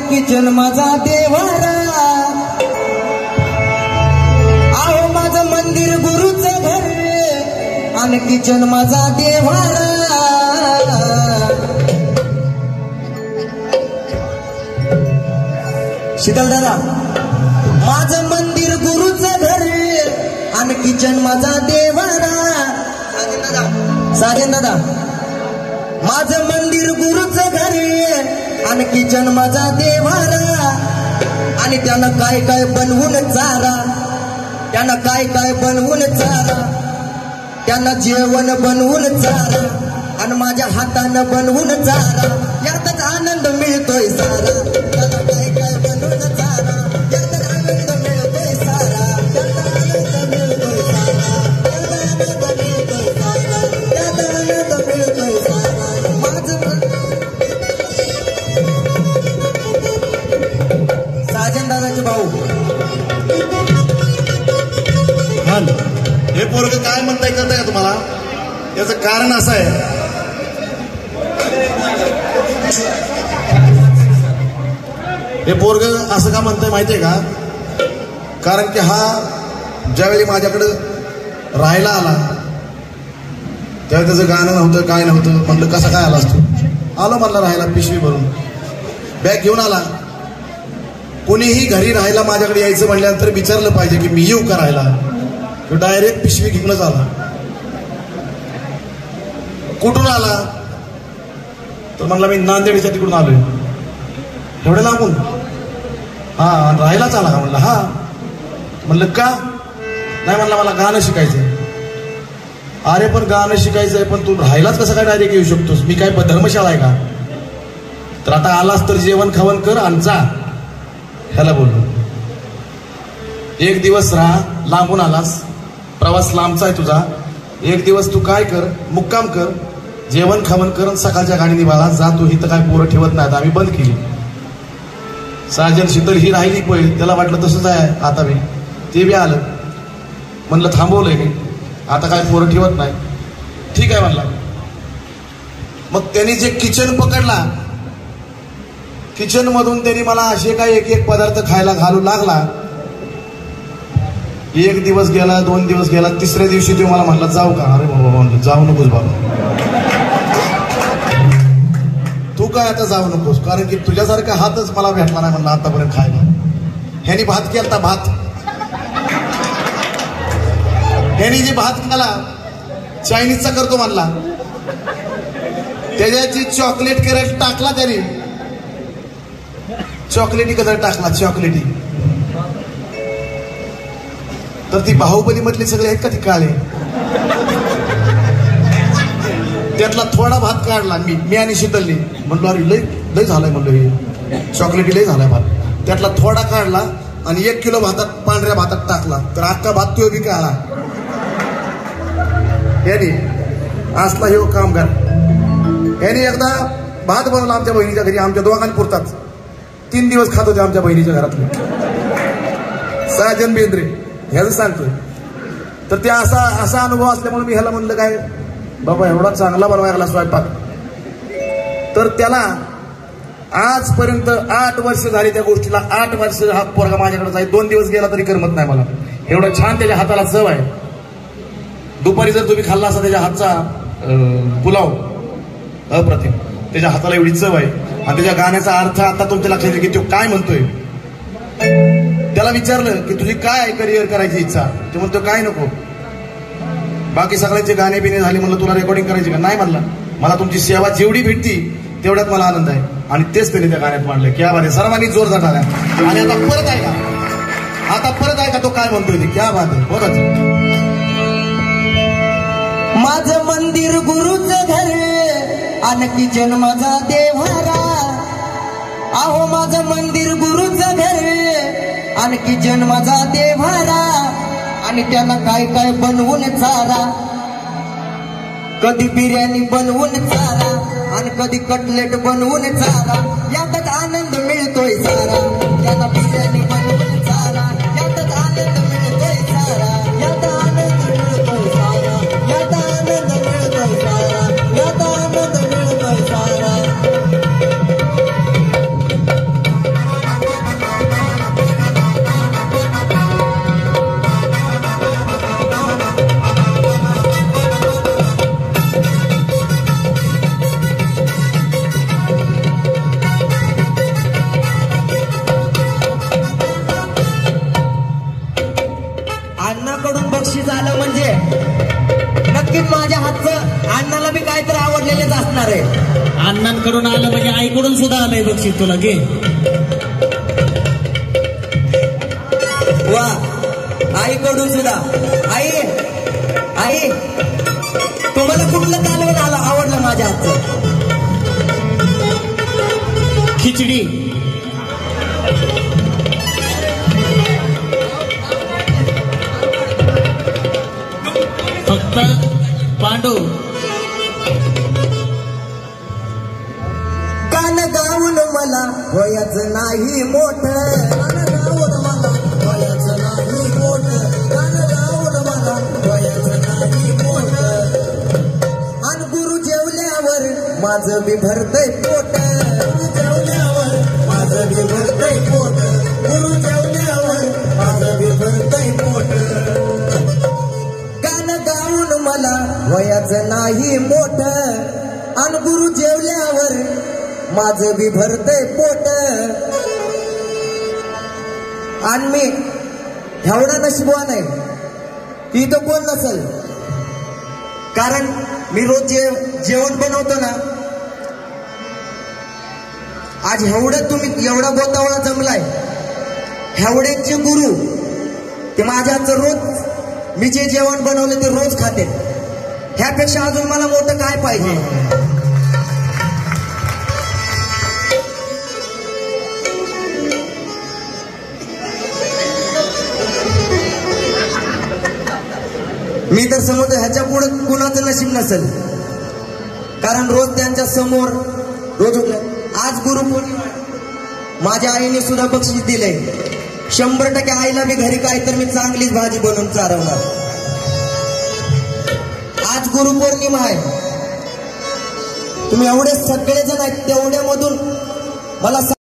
Kitchen माझा देवारा. आहो माझं मंदिर गुरुचं घर आणि किचन माझा देवारा. शीतल दादा, माझं मंदिर गुरुचं घर आणि किचन माझा देवारा. साजन दादा, माझं मंदिर गुरुचं घर आणि किचन माझा देवारा. आणि त्यानं काय काय बनवून चारा, त्यानं काय काय बनवून चारा, त्यानं जेवण बनवून चारा आणि माझ्या हातानं बनवून चारा. यातच आनंद मिळतोय सारा. त्यानं काय काय बनवून चारा, यातच आनंद मिळतोय सारा. यात आनंद मिळतोय सारा. यात आनंद मिळतोय सारा. यात आनंद मिळतोय सारा. साजनदादाचे भाऊ, हे पोरग काय म्हणताय करताय का तुम्हाला? याचं कारण असं आहे, हे पोरग असं का म्हणताय माहितीये का? कारण की हा ज्यावेळी माझ्याकडं राहायला आला त्यावेळी त्याचं गाणं नव्हतं, काय नव्हतं. म्हणलं कसा काय आलास तू? आलो म्हणला राहायला पिशवी भरून, बॅग घेऊन आला. कोणीही घरी राहायला माझ्याकडे यायचं म्हणल्यानंतर विचारलं पाहिजे की मी येऊ का राहायला. तो डायरेक्ट पिशवी घेऊनच आला. कुठून आला तर म्हणला मी नांदेडच्या तिकडून आलोय. एवढं लांबून? हा. राहायलाच आला का? म्हणलं हा. म्हणलं का? नाही म्हणला मला गाणं शिकायचंय. अरे पण गाणं शिकायचंय पण तू राहायलाच कसं काय डायरेक्ट येऊ शकतोस? मी काय धर्मशाळा आहे का? तर आता आलास तर जेवण खावण कर आणि जा. ह्याला बोललो, एक दिवस राहा. लांबून आलास, प्रवास लांबचा आहे तुझा. एक दिवस तू काय कर, मुक्काम कर, जेवण खावण कर, सकाळच्या गाडीने बाळा जा. तू इथं काय पोरं ठेवत नाहीत, आम्ही बंद केली. साजन शीतल ही राहिली पहिले, त्याला वाटलं तसंच आहे आता बी. ते बी आलं. म्हणलं थांबवलंय मी, आता काय पोरं ठेवत नाही. ठीक आहे म्हणला. मग त्यांनी जे किचन पकडला, किचन मधून त्यांनी मला असे काय एक एक पदार्थ खायला घालू लागला. एक दिवस गेला, 2 दिवस गेला, तिसऱ्या दिवशी तो मला म्हणला जाऊ का? अरे बाबा म्हणलं जाऊ नकोस बाबा, तू काय आता जाऊ नकोस, कारण की तुझ्यासारखा हातच मला भेटला नाही म्हणलं आतापर्यंत खायला. ह्यानी भात केलता, भात. ह्यानी जे भात खाला चायनीजचा करतो म्हणला. त्याच्याची चॉकलेट करेल टाकला त्याने, चॉकलेटी कलर टाकला, चॉकलेटी. तर ती बाहुबली मधले सगळे आहेत का ती काळे, त्यातला थोडा भात काढला मी आणि शीतलनी. म्हणलो अरे लय लय झालाय म्हणलो, हे चॉकलेटी लय झालाय भात. त्यातला थोडा काढला आणि 1 किलो भातात, पांढऱ्या भातात टाकला. तर अख्खा भात तो बी काढला. यानी असला हे कामगार. यानी एकदा भात बनवला आमच्या बहिणीच्या घरी, आमच्या दोघांनी पुरताच. 3 दिवस खात होते आमच्या बहिणीच्या घरातले. साजन बेंद्रे ह्याच सांगतोय. तर ते असा अनुभव असल्यामुळे मी ह्याला म्हणलं काय बाबा एवढा चांगला बनवायला स्वयंपाक. तर त्याला आजपर्यंत 8 वर्ष झाली त्या गोष्टीला. 8 वर्ष हा पोरगा माझ्याकडे जाईल. 2 दिवस गेला तरी करमत नाही मला. एवढं छान त्याच्या हाताला चव आहे. दुपारी जर तुम्ही खाल्ला असा त्याच्या हातचा पुलाव अप्रतिम. त्याच्या हाताला एवढी चव आहे. आणि त्याच्या गाण्याचा अर्थ आता तुमच्या लक्षात येईल की तो काय म्हणतोय. त्याला विचारलं की तुझी काय करिअर करायची इच्छा, ते म्हणतो काय नको, बाकी सगळ्यांचे गाणे बिणे झाले. म्हणलं तुला रेकॉर्डिंग करायची का? नाही म्हणला, मला तुमची सेवा जेवढी भेटती तेवढ्यात मला आनंद आहे. आणि तेच त्यांनी त्या गाण्यात मांडलं. क्या बात आहे, सर्वांनी जोरदार टाळ्या. आणि आता परत आहे का, आता परत आहे का तो काय म्हणतोय ते, क्या बात आहे. बघत माझं मंदिर गुरुचं घर आणि किचन माझा देवारा. आहो माझं मंदिर गुरुचं घर आणि किचन माझा देवारा. आणि त्याला काय काय बनवून चारा, कधी बिर्याणी बनवून चारा आणि कधी कटलेट बनवून चारा. यातच आनंद मिळतोय सारा. त्याला बिर्याणी बनवून चारा, यातच आनंद मिळतोय सारा. यात आनंद मिळतोय सारा. यात आनंद मिळतोय सारा. यात आनंद मिळतोय सारा. बनवलेलेच असणार आहे. अण्णांकडून आलं म्हणजे आईकडून सुद्धा आलंय बक्षीस तुला घे. वा आईकडून सुद्धा. आई आई तुम्हाला कुठलं कालवण आलं आवडलं माझ्या हातचं? खिचडी. फक्त पांडू कान गाऊन मला वयाचं नाही मोठं. कान गाऊन मला वयाचं नाही मोठं. कान गाऊन मला वयाचं नाही मोठं. आणि गुरु जेवल्यावर माझं बी भरतय पोट. गुरु जेवल्यावर माझं बी भरतय पोट. गुरु जेवल्यावर माझं बी भरतय पोट. कान गाऊन मला वयाचं नाही मोठं. आणि गुरु जेवल्यावर माझं बी भरतय पोट. आणि मी एवढा नशिबवान आहे की इथं कोण नसल. कारण मी रोज जेवण बनवतो ना. आज एवढा बोतावळा जमलाय. एवढेचे गुरु ते माझ्या हातचं रोज मी जे जेवण बनवलं ते रोज खाते. ह्यापेक्षा अजून मला मोठं काय पाहिजे. मी तर समजतो ह्याच्या पुढे कुणाचं नशीब नसेल. कारण रोज त्यांच्या समोर रोज आज गुरुपौर्णिमा माझ्या आईने सुद्धा बक्षीस दिलंय. 100% आईला मी घरी काय तर मी चांगलीच भाजी बनवून चारवणार. आज गुरुपौर्णिमा आहे. तुम्ही एवढे सगळेजण आहेत तेवढ्यामधून मला